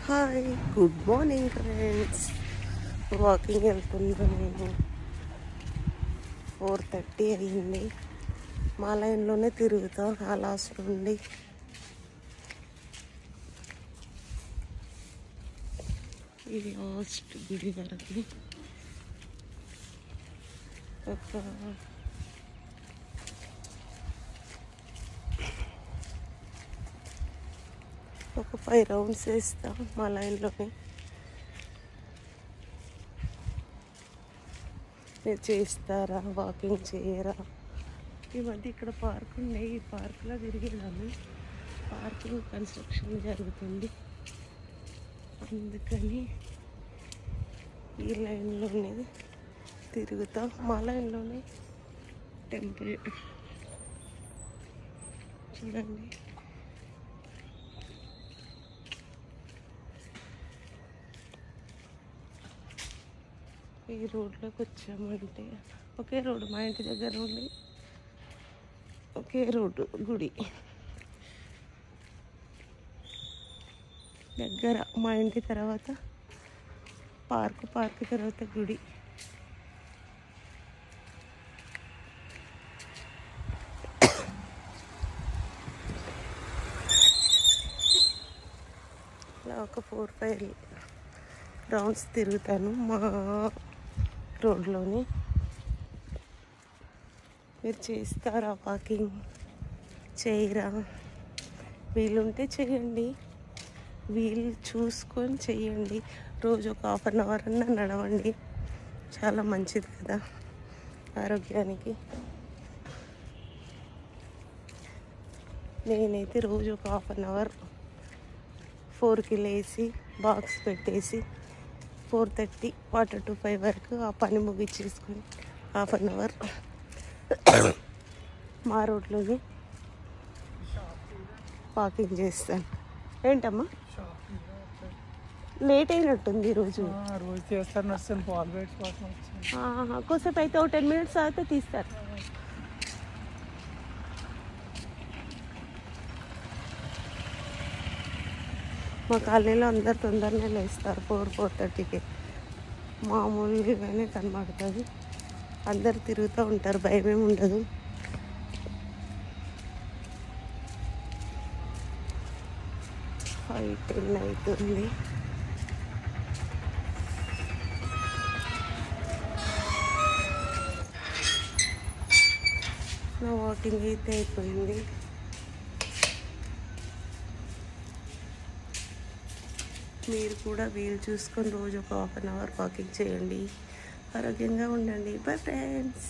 Hi, good morning friends. Walking వెళ్తున్నాను. నేను 4:30 అయ్యింది. మా లైన్లోనే తిరుగుతాం ఆ లాస్ట్ నుండి. ఈ లాస్ట్ గుడి వరకు ఒక 5 రౌండ్స్ వేస్తాం మా లైన్లోనే. మీరు చేస్తారా, వాకింగ్ చేయరా? ఈ మధ్య ఇక్కడ పార్క్ ఉంది, ఈ పార్క్లో తిరిగేదాన్ని. పార్క్ కన్స్ట్రక్షన్ జరుగుతుంది, అందుకని ఈ లైన్లోనే తిరుగుతాం. మా లైన్లోనే టెంపుల్ చూడండి. ఈ రోడ్లోకి వచ్చామంటే ఒకే రోడ్డు, మా ఇంటి దగ్గర నుండి ఒకే రోడ్డు. గుడి దగ్గర, మా ఇంటి తర్వాత పార్క్ తర్వాత గుడి. ఇలా ఒక 4-5 రౌండ్స్ తిరుగుతాను మా రోడ్లోని. మీరు చేస్తారా వాకింగ్? చేయరా? వీలుంటే చేయండి, వీలు చూసుకొని చేయండి. రోజు ఒక 1/2 అవర్ అన్నా నడవండి, చాలా మంచిది కదా ఆరోగ్యానికి. నేనైతే రోజు ఒక 1/2 అవర్ 4కి లేచి బాక్స్ పెట్టేసి 4:30 4:45 వరకు ఆ పని ముగించేసుకొని 1/2 అవర్ మా రోడ్లోనే వాకింగ్ చేస్తాను. ఏంటమ్మా లేట్ అయినట్టుంది ఈరోజు? కొద్దిసేపు అయితే 10 మినిట్స్ అయితే తీస్తారు. మా కాలనీలో అందరు తొందరనే లేస్తారు, 4-4:30కి. మామూలుగానే కనబడుతుంది, అందరు తిరుగుతూ ఉంటారు, భయమేమి ఉండదు. అవుతుంది. నా వాకింగ్ అయితే అయిపోయింది. మీరు కూడా వీలు చూసుకొని రోజు ఒక 1/2 అవర్ వాకింగ్ చేయండి, ఆరోగ్యంగా ఉండండి. Bye friends.